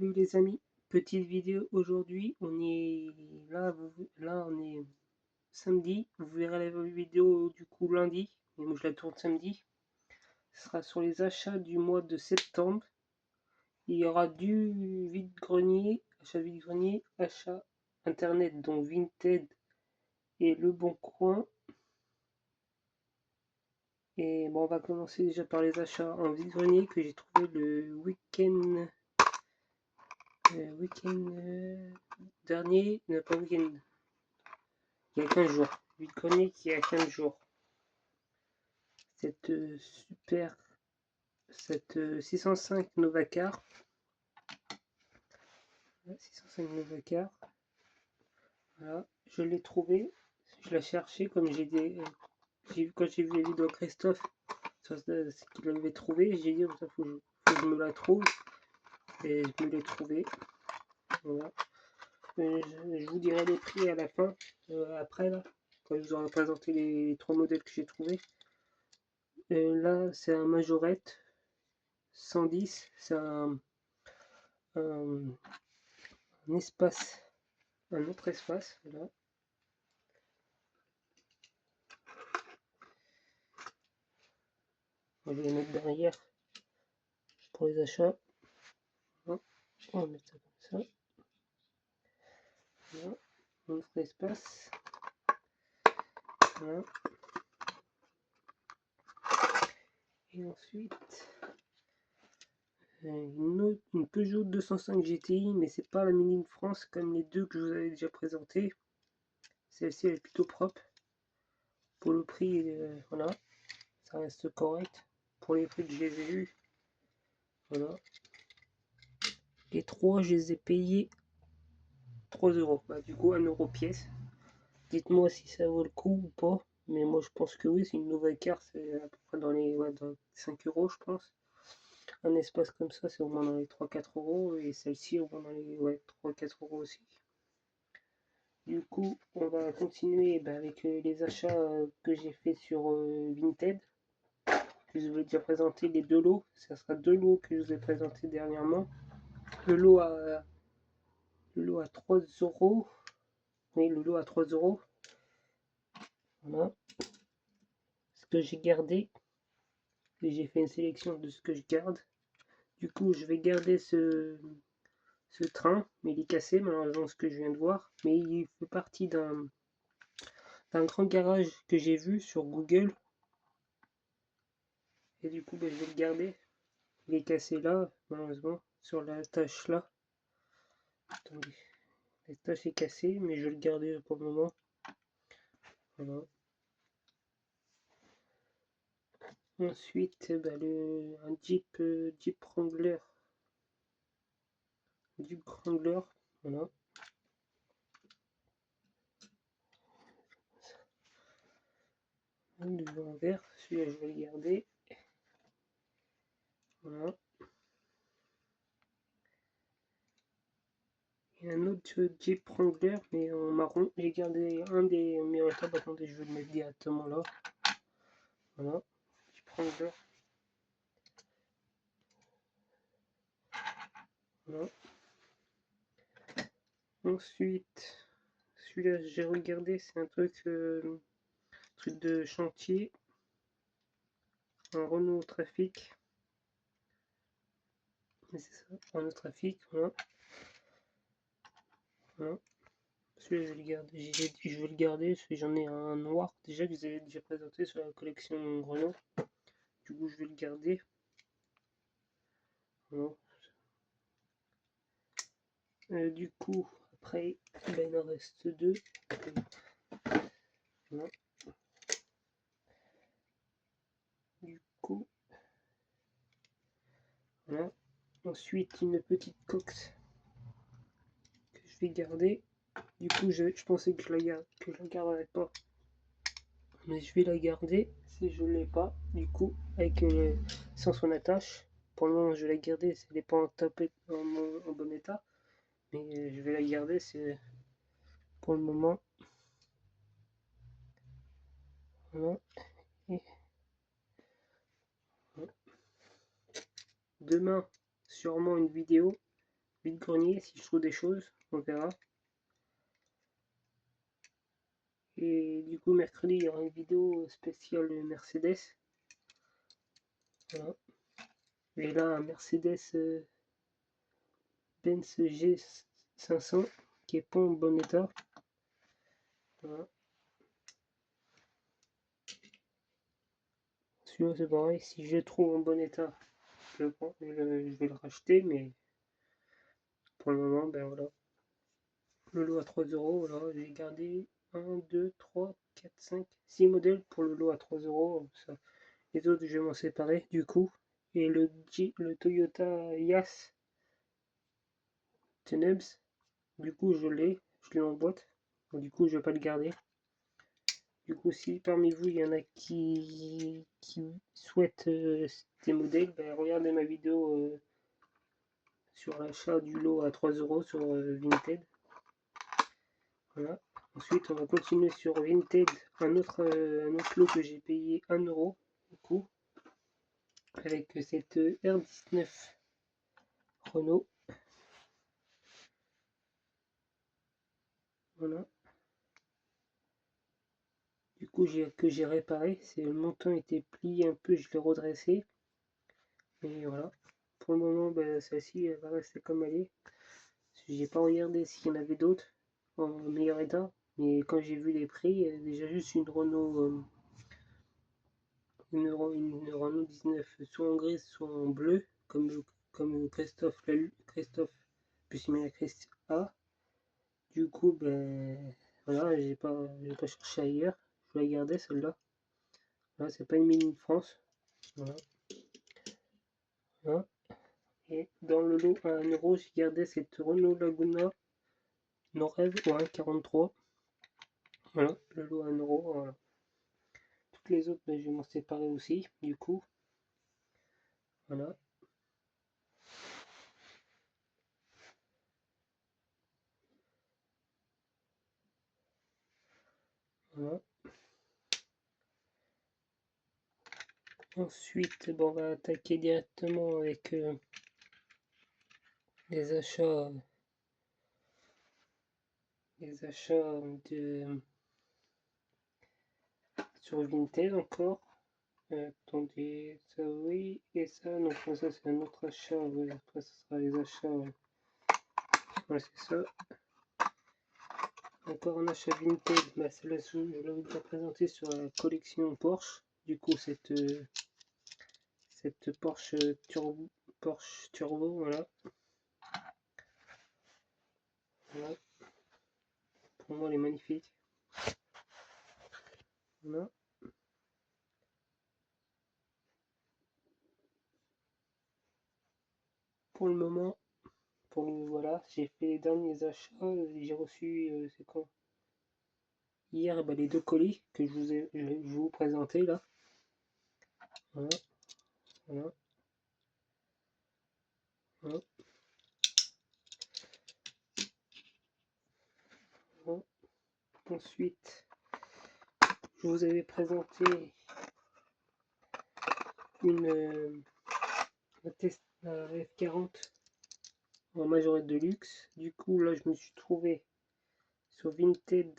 Salut les amis, petite vidéo aujourd'hui, on est là, on est samedi, vous verrez la vidéo du coup lundi, mais moi je la tourne samedi. Ce sera sur les achats du mois de septembre. Il y aura du vide-grenier, achat internet dont Vinted et Le Bon Coin. Et bon, on va commencer déjà par les achats en vide-grenier que j'ai trouvé le week-end dernier, non pas week-end, il y a 15 jours. Vide-grenier qui a 15 jours. Cette super, cette 605 Novacar. 605 Novacar. Voilà, je l'ai trouvé. Je l'ai cherché comme j'ai vu quand j'ai vu la vidéo de Christophe, c'est qu'il l'avait trouvé. J'ai dit, il faut que je me la trouve. Et je me l'ai trouvé. Voilà. Je vous dirai les prix à la fin, après là, quand je vous aurai présenté les trois modèles que j'ai trouvés. Là, c'est un Majorette 110, c'est un espace, un autre espace, voilà. On va les mettre derrière pour les achats. Voilà. On va mettre ça comme ça. Voilà. Un autre espace. Voilà. Et ensuite, une Peugeot 205 GTI, mais c'est pas la Mini de France comme les deux que je vous avais déjà présenté. Celle-ci elle est plutôt propre. Pour le prix, voilà, ça reste correct. Pour les prix que je les ai eus, voilà. Les trois, je les ai payés 3 euros. Bah, du coup, 1 euro pièce. Dites-moi si ça vaut le coup ou pas. Mais moi, je pense que oui, c'est une nouvelle carte. C'est à peu près dans 5 euros, je pense. Un espace comme ça, c'est au moins dans les 3-4 euros. Et celle-ci, au moins dans les 3-4 euros aussi. Du coup, on va continuer avec les achats que j'ai fait sur Vinted. Je vous ai déjà présenté les deux lots. Ça sera deux lots que je vous ai présentés dernièrement. Le lot à 3 euros. Oui, le lot à 3 euros. Voilà. Ce que j'ai gardé. Et j'ai fait une sélection de ce que je garde. Du coup, je vais garder ce train, mais il est cassé malheureusement ce que je viens de voir. Mais il fait partie d'un grand garage que j'ai vu sur Google. Et du coup, je vais le garder. Il est cassé là, malheureusement, sur la tâche là. Attendez, la tâche est cassée, mais je vais le garder pour le moment. Voilà. Ensuite, un Jeep Wrangler. Jeep Wrangler, voilà. Le en vert, celui-là je vais le garder. Voilà. Et un autre Jeep Wrangler, mais en marron. J'ai gardé un des meilleurs tables. Attendez, je vais le mettre directement là. Voilà. Jeep Wrangler. Voilà. Ensuite, celui-là, j'ai regardé, c'est un truc de chantier. Un Renault Trafic. C'est ça, Renault Trafic, voilà. Voilà. Celui-là, je vais le garder. Je vais le garder, parce que j'en ai un noir déjà que vous avez déjà présenté sur la collection Renault. Du coup, je vais le garder. Voilà. Du coup, après, il en reste deux. Voilà. Du coup, voilà. Ensuite, une petite coque que je vais garder. Du coup, je pensais que je la garderais pas. Mais je vais la garder si je l'ai pas. Du coup, avec sans son attache. Pour le moment, je vais la garder si elle n'est pas en bon état. Mais je vais la garder, c'est pour le moment. Voilà. Et voilà. Demain, sûrement une vidéo vide-grenier si je trouve des choses, on verra. Et du coup, mercredi, il y aura une vidéo spéciale Mercedes. Voilà. Et là, un Mercedes Benz G500 qui est pas en bon état. Voilà. Celui-là, c'est pareil. Si je le trouve en bon état, je vais le racheter. Mais pour le moment, ben voilà. Le lot à 3 euros. Voilà, j'ai gardé 1, 2, 3, 4, 5, 6 modèles pour le lot à 3 euros. Ça. Les autres, je vais m'en séparer du coup. Et le Toyota Yaris Tenebs, du coup, je l'ai en boîte. Donc, du coup, je vais pas le garder. Du coup, si parmi vous, il y en a qui souhaitent ces modèles, ben, regardez ma vidéo sur l'achat du lot à 3 euros sur Vinted. Voilà. Ensuite, on va continuer sur Vinted, un autre lot que j'ai payé 1 euro, du coup, avec cette R19 Renault. Voilà. Du coup, que j'ai réparé, c'est le montant était plié un peu, je l'ai redressé. Et voilà. Pour le moment, ben, celle-ci elle va rester comme elle est. J'ai pas regardé s'il y en avait d'autres en meilleur état, mais quand j'ai vu les prix, déjà juste une Renault, une Renault 19, soit en gris, soit en bleu, comme Christophe Christophe, puis il Christ A. Du coup, ben voilà, j'ai pas cherché ailleurs, je vais la garder celle-là. Là, c'est pas une Made in France. Voilà. Voilà. Et dans le lot à 1 euro, j'ai gardé cette Renault Laguna Norev au 1,43. Voilà, le lot à 1 euro. Voilà. Toutes les autres, ben, je vais m'en séparer aussi, du coup. Voilà. Voilà. Ensuite, bon, on va attaquer directement avec les achats. Les achats de sur Vinted encore. Attendez, ça oui, et ça, non, ça c'est un autre achat, ouais, après ça sera les achats, ouais, c'est ça. Encore un achat Vinted, bah, celle-là je l'avais déjà présenté sur la collection Porsche, du coup cette Porsche Turbo, voilà. Voilà. Pour moi elle est magnifique. Voilà. Pour le moment, voilà, j'ai fait les derniers achats, j'ai reçu, c'est quoi? Hier, bah, les deux colis que je vais vous présenter là. Voilà, voilà, voilà, voilà. Ensuite, je vous avais présenté la Tesla F40 en majorette de luxe. Du coup, là, je me suis trouvé sur Vinted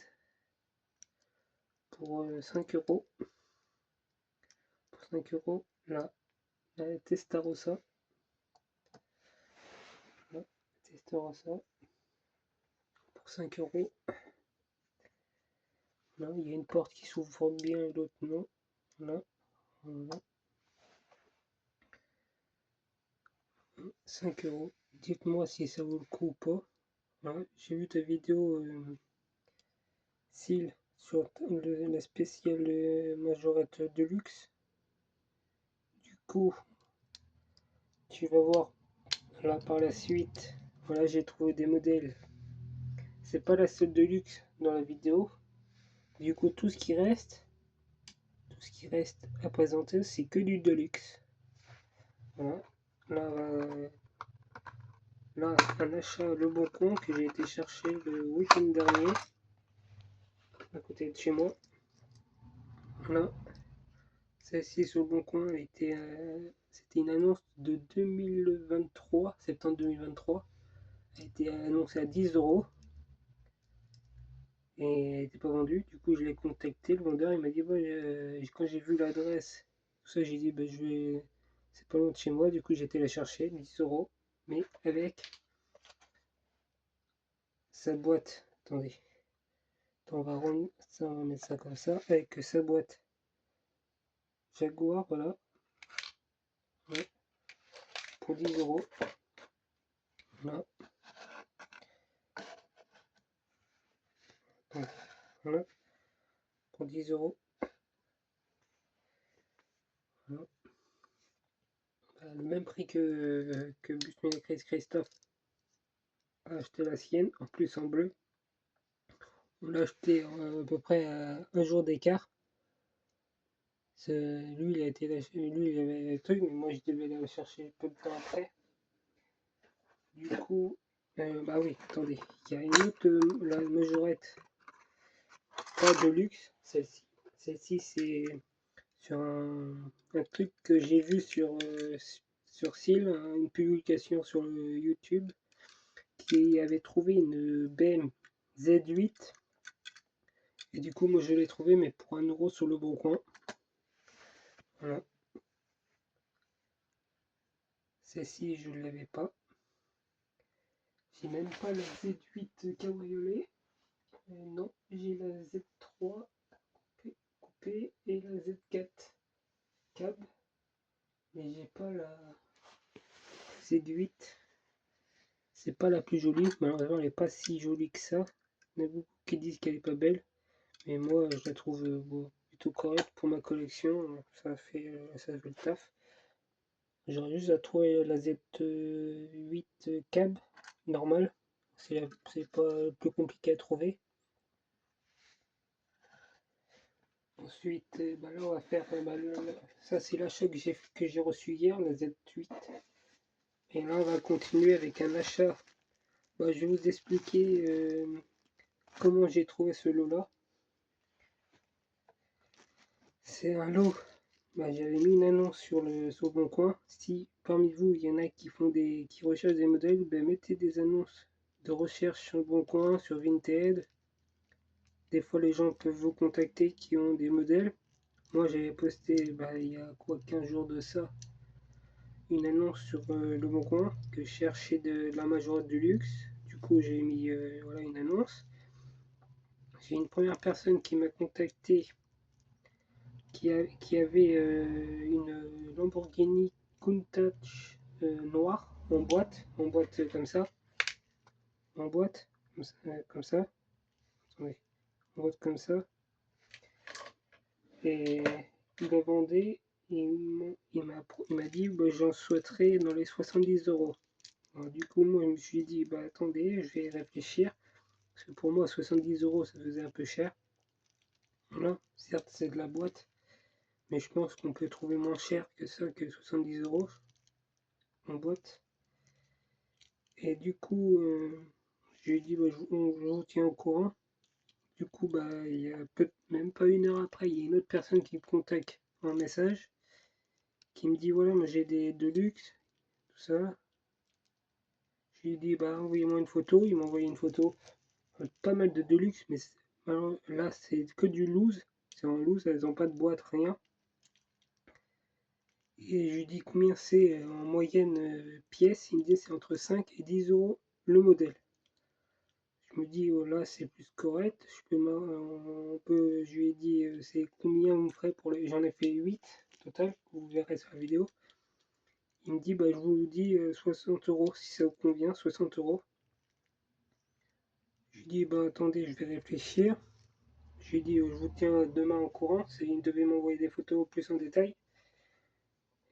pour 5 euros. Pour 5 euros, là, la Testarossa. Là, Testarossa pour 5 euros. Là, il y a une porte qui s'ouvre bien et l'autre non. Là, voilà. 5 euros. Dites-moi si ça vaut le coup ou pas. Voilà. J'ai vu ta vidéo Seal sur la spéciale majorette de luxe. Du coup, tu vas voir là par la suite. Voilà, j'ai trouvé des modèles. C'est pas la seule de luxe dans la vidéo. Du coup, tout ce qui reste à présenter, c'est que du deluxe. Voilà. Là, un achat Le Bon Coin que j'ai été chercher le week-end dernier à côté de chez moi. Voilà. Celle-ci sur Le Bon Coin c'était une annonce de 2023, septembre 2023. a été annoncée à 10 euros et elle n'était pas vendue. Du coup, je l'ai contacté, le vendeur, il m'a dit, ouais, quand j'ai vu l'adresse, tout ça, j'ai dit, bah, c'est pas loin de chez moi. Du coup, j'ai été la chercher, 10 euros, mais avec sa boîte. Attendez, on va mettre ça comme ça, avec sa boîte Jaguar, voilà, ouais, pour 10 euros. Voilà. Donc, voilà, pour 10 euros. Voilà. Le même prix que Busman et Christophe a acheté la sienne, en plus en bleu. On l'a acheté à peu près à un jour d'écart. Lui, il a été lui, il avait le truc, mais moi, je devais aller le chercher peu de temps après. Du coup, bah oui, attendez, il y a une autre, la majorette, pas de luxe, celle-ci. Celle-ci, c'est sur un truc que j'ai vu sur Seal, une publication sur YouTube, qui avait trouvé une BM Z8. Et du coup, moi, je l'ai trouvé, mais pour 1 euro sur le bon coin. Voilà. Celle-ci, je ne l'avais pas. J'ai même pas la Z8 cabriolet. Non, j'ai la Z3 coupée et la Z4 cab. Mais j'ai pas la Z8. C'est pas la plus jolie. Malheureusement, elle n'est pas si jolie que ça. Il y en a beaucoup qui disent qu'elle est pas belle. Mais moi, je la trouve plutôt correcte pour ma collection. Ça fait le taf. J'aurais juste à trouver la Z8 cab normale. C'est pas plus compliqué à trouver. Ensuite, bah là, on va faire. Ça, c'est l'achat que j'ai reçu hier, la Z8. Et là, on va continuer avec un achat. Bah, je vais vous expliquer comment j'ai trouvé ce lot-là. C'est un lot. Bah, j'avais mis une annonce sur le Bon Coin. Si parmi vous, il y en a qui recherchent des modèles, bah, mettez des annonces de recherche sur le Bon Coin, sur Vinted. Des fois, les gens peuvent vous contacter qui ont des modèles. Moi, j'avais posté il y a 15 jours de ça, une annonce sur le Bon Coin que je cherchais de la majorette du luxe. Du coup, j'ai mis voilà, une annonce. J'ai une première personne qui m'a contacté qui avait une Lamborghini Countach noire en boîte comme ça, en boîte comme ça, oui, en boîte comme ça, et il la vendait. Il m'a dit bah, j'en souhaiterais dans les 70 euros. Alors, du coup, moi je me suis dit bah attendez, je vais réfléchir, parce que pour moi 70 euros ça faisait un peu cher. Voilà, certes c'est de la boîte, mais je pense qu'on peut trouver moins cher que ça, que 70 euros en boîte. Et du coup, je lui ai dit, bah, je vous tiens au courant. Du coup, bah, il y a même pas 1 heure après, il y a une autre personne qui me contacte en message, qui me dit, voilà, moi j'ai des Deluxe, tout ça. Je lui ai dit, bah, envoyez-moi une photo. Il m'a envoyé une photo. Pas mal de Deluxe, mais là, c'est que du loose. C'est en loose, elles n'ont pas de boîte, rien. Et je lui dis combien c'est en moyenne pièce. Il me dit c'est entre 5 et 10 euros le modèle. Je me dis, oh là, c'est plus correct. Je lui ai dit, c'est combien on me ferait pour les. J'en ai fait 8 total, vous verrez sur la vidéo. Il me dit, bah, je vous dis 60 euros si ça vous convient, 60 euros. Je lui dis, bah, attendez, je vais réfléchir. Je lui ai dit, je vous tiens demain au courant. Il devait m'envoyer des photos plus en détail.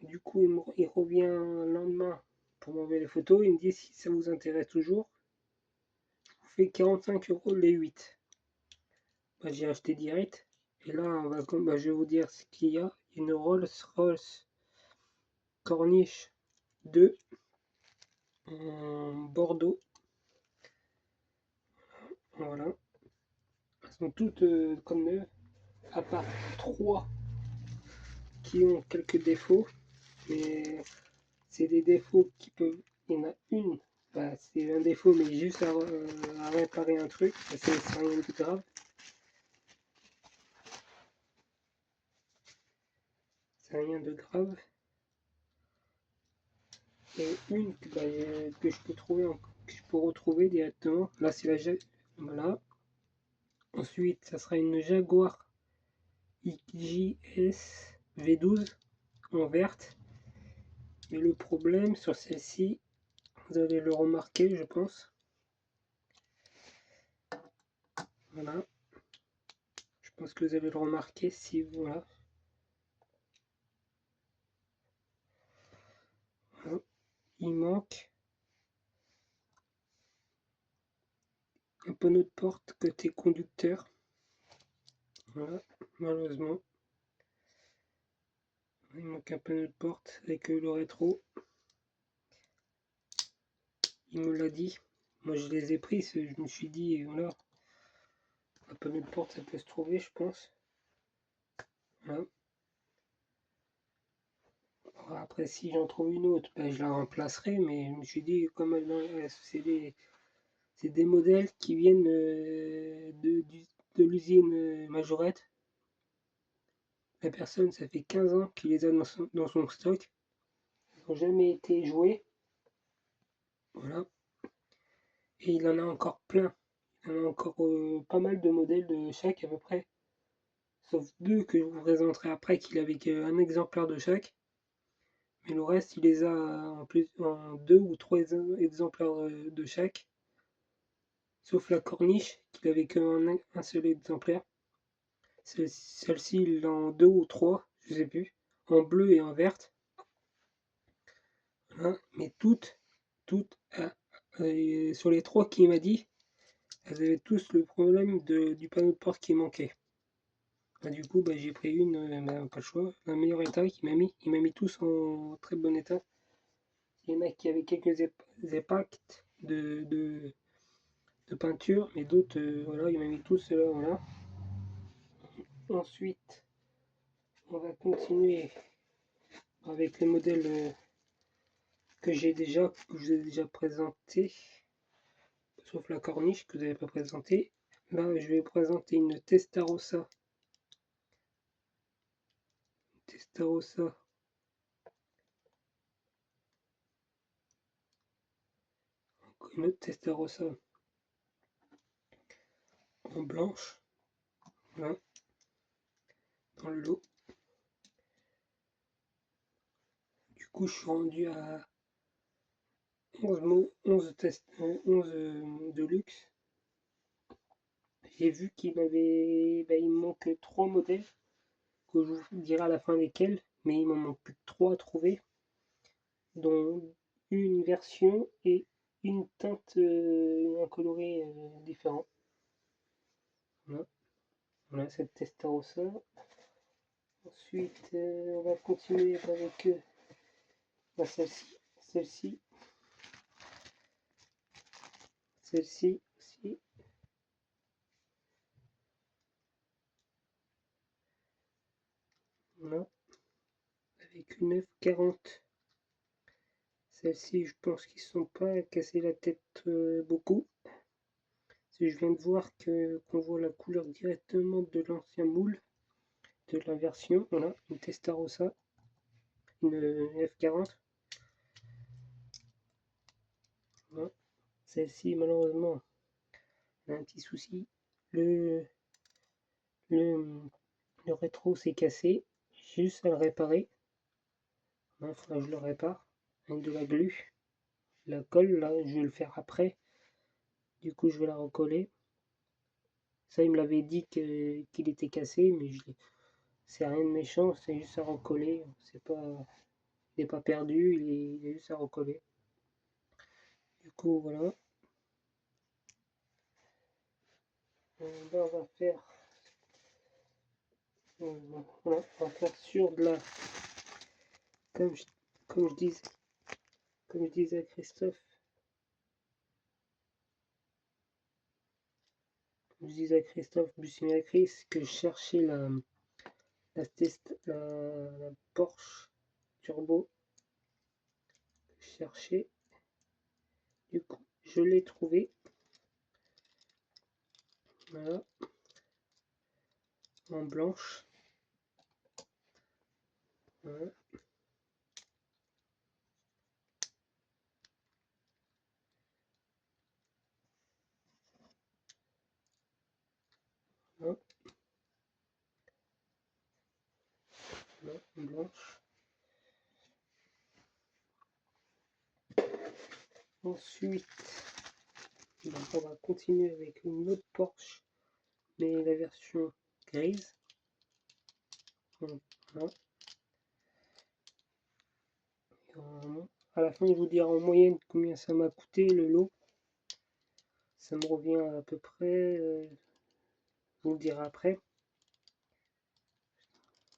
Du coup, il revient le lendemain pour m'envoyer les photos. Il me dit, si ça vous intéresse toujours, je vous fais 45 euros les 8. Bah, j'ai acheté direct. Et là, je vais vous dire ce qu'il y a. Une Rolls-Royce Corniche 2 en Bordeaux. Voilà. Elles sont toutes comme neuves, à part 3 qui ont quelques défauts. Mais c'est des défauts qui peuvent. Il y en a une Bah, c'est un défaut, mais juste à réparer un truc, c'est rien de grave. C'est rien de grave. Et une que je peux trouver, que je peux retrouver directement. Là, c'est la voilà. Ensuite, ça sera une Jaguar XJS V12 en verte. Mais le problème sur celle-ci, vous allez le remarquer, je pense. Voilà. Je pense que vous allez le remarquer si voilà. Voilà. Il manque un panneau de porte côté conducteur. Voilà, malheureusement. Il manque un panneau de porte avec le rétro. Il me l'a dit. Moi je les ai pris, je me suis dit, voilà, un panneau de porte ça peut se trouver, je pense. Voilà. Après, si j'en trouve une autre, ben, je la remplacerai, mais je me suis dit, comme c'est des modèles qui viennent de l'usine Majorette. La personne, ça fait 15 ans qu'il les a dans son stock. Ils n'ont jamais été joués. Voilà. Et il en a encore plein. Il en a encore pas mal de modèles de chaque à peu près. Sauf deux que je vous présenterai après, qu'il avait qu'un exemplaire de chaque. Mais le reste, il les a en deux ou trois exemplaires de chaque. Sauf la corniche, qu'il avait qu'un seul exemplaire. Celle-ci, il l'a en deux ou trois, je sais plus. En bleu et en verte. Voilà. Mais toutes, sur les trois qu'il m'a dit, elles avaient tous le problème du panneau de porte qui manquait. Bah, du coup, bah, j'ai pris une, pas le choix, un meilleur état qu'il m'a mis. Il m'a mis tous en très bon état. Il y en a qui avaient quelques impacts de peinture, mais d'autres, voilà, il m'a mis tous ceux-là, voilà. Ensuite, on va continuer avec les modèles que je vous ai déjà présenté, sauf la corniche que vous n'avez pas présenté. Là, je vais vous présenter une Testarossa. Testarossa. Une autre Testarossa en blanche. Voilà. Dans le lot. Du coup, je suis rendu à 11 tests, 11 de luxe. J'ai vu qu'il m'avait, il me manque 3 modèles, que je vous dirai à la fin lesquels, mais il m'en manque plus que 3 à trouver, dont une version et une teinte, un coloré différent. Voilà, voilà cette Testarossa. Ensuite, on va continuer avec celle-ci, celle-ci, celle-ci aussi. Voilà, avec une F40. Celles-ci, je pense qu'ils ne sont pas cassés la tête beaucoup. Si je viens de voir qu'on voit la couleur directement de l'ancien moule de la version. Voilà, une Testarossa, une F40. Voilà. Celle-ci, malheureusement, a un petit souci. Le, le, le rétro s'est cassé. J'ai juste à le réparer. Il faudra que je le répare avec de la glu. La colle, là, je vais le faire après. Du coup, je vais la recoller. Ça, il me l'avait dit qu'il était cassé, mais c'est rien de méchant, c'est juste à recoller. C'est pas, il n'est pas perdu, il est juste à recoller. Du coup, voilà. Là, on va faire, voilà, on va faire sur de la, comme je, comme je disais, comme je disais à Christophe, comme je disais à Christophe Bussinacris que je cherchais la Porsche Turbo. Je cherchais. Du coup, je l'ai trouvé. Voilà. En blanche. Voilà. Voilà. Voilà, en blanche. Ensuite, on va continuer avec une autre Porsche, mais la version grise. Voilà. À la fin, je vous dirai en moyenne combien ça m'a coûté le lot. Ça me revient à peu près, je vous le dirai après.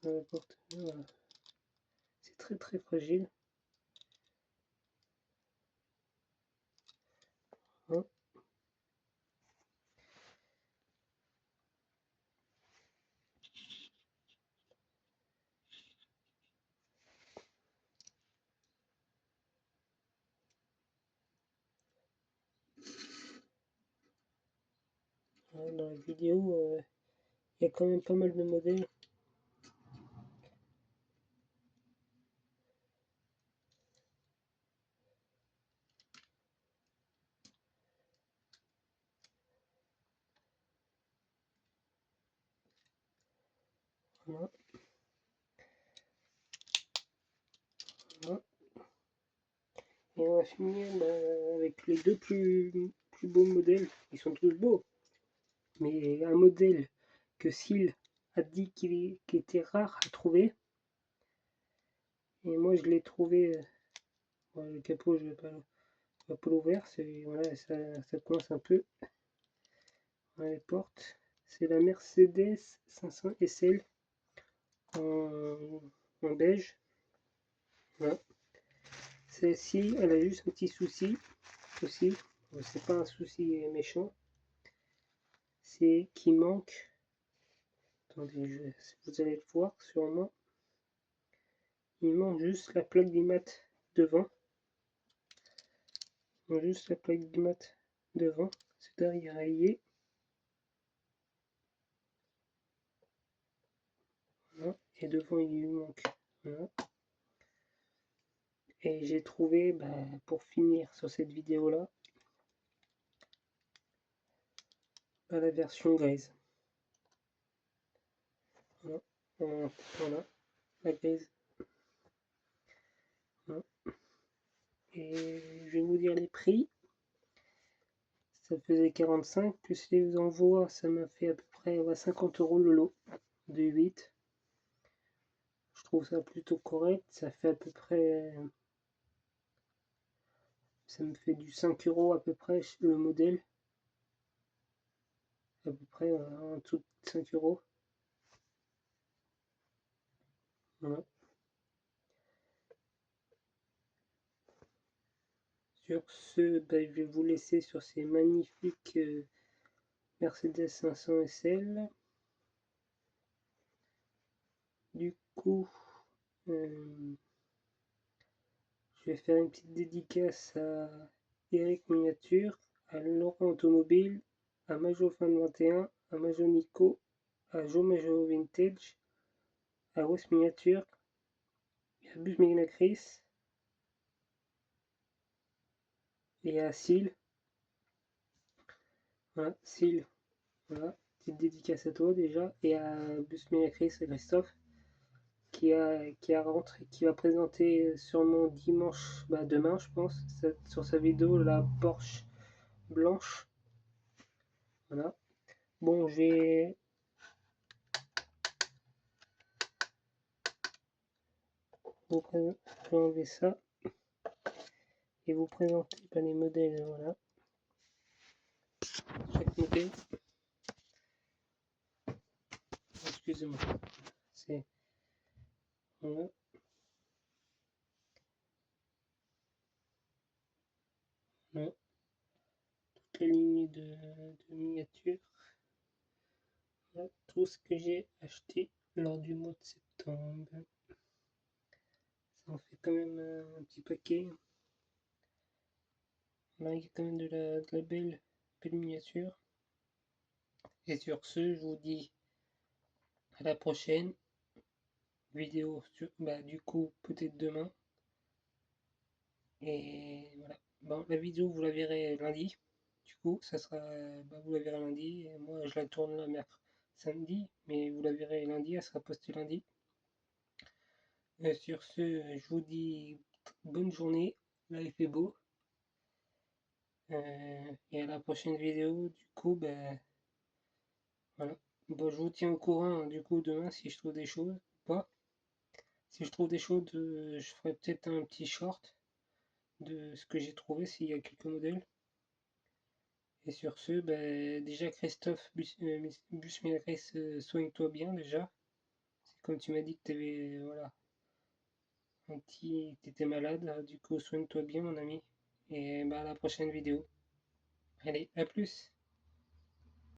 Voilà. C'est très très fragile. Hein. Dans la vidéo, il y a quand même pas mal de modèles. Voilà. Voilà. Et on va finir avec les deux plus beaux modèles. Ils sont tous beaux. Mais un modèle que Syl a dit qu'il était rare à trouver. Et moi je l'ai trouvé. Le capot, je ne vais pas l'ouvrir. Voilà, ça coince un peu. Voilà les portes. C'est la Mercedes 500 SL en beige. Voilà. Celle-ci, elle a juste un petit souci aussi. C'est pas un souci méchant. C'est qu'il manque. Attendez, vous allez le voir sûrement. Il manque juste la plaque d'IMAT devant. Il manque juste la plaque d'IMAT devant. C'est derrière rayé. Voilà. Et devant, il lui manque. Voilà. Et j'ai trouvé, pour finir sur cette vidéo là, la version grise. Voilà, voilà la grise. Voilà. Et je vais vous dire les prix. Ça faisait 45, plus les envois, ça m'a fait à peu près 50 € le lot de 8. Je trouve ça plutôt correct. Ça fait à peu près. Ça me fait du 5 € à peu près le modèle. À peu près en dessous de 5 €. Voilà. Sur ce, je vais vous laisser sur ces magnifiques Mercedes 500 SL. Du coup, je vais faire une petite dédicace à Eric Miniature, à Laurent Automobile, à Majo Fin 21, à Majo Nico, à Jo Majo Vintage, à West Miniature, à Bus Megana Chris et à Syl. Voilà, Syl, voilà, petite dédicace à toi déjà, et à Bus Megana Chris et Christophe qui va présenter sûrement dimanche, demain je pense, sur sa vidéo la Porsche blanche. Voilà. Bon, je vais enlever ça et vous présenter les modèles. Voilà. Chaque modèle. Excusez-moi. C'est. Voilà. Voilà. Toute la ligne de miniatures. Voilà. Tout ce que j'ai acheté lors du mois de septembre. Ça en fait quand même un petit paquet. Là, il y a quand même de la belle miniature. Et sur ce, je vous dis à la prochaine vidéo, du coup, peut-être demain. Et voilà. Bon, la vidéo, vous la verrez lundi. Du coup, ça sera, vous la verrez lundi. Et moi, je la tourne là, samedi. Mais vous la verrez lundi, elle sera postée lundi. Sur ce, je vous dis bonne journée. Là, il fait beau. Et à la prochaine vidéo. Du coup, voilà. Bon, je vous tiens au courant, du coup, demain, si je trouve des choses ou pas. Si je trouve des choses, je ferai peut-être un petit short de ce que j'ai trouvé, s'il y a quelques modèles. Et sur ce, déjà Christophe Busmilaris, soigne-toi bien déjà. C'est comme tu m'as dit que tu avais, voilà, t'étais malade, du coup soigne-toi bien mon ami. Et à la prochaine vidéo. Allez, à plus!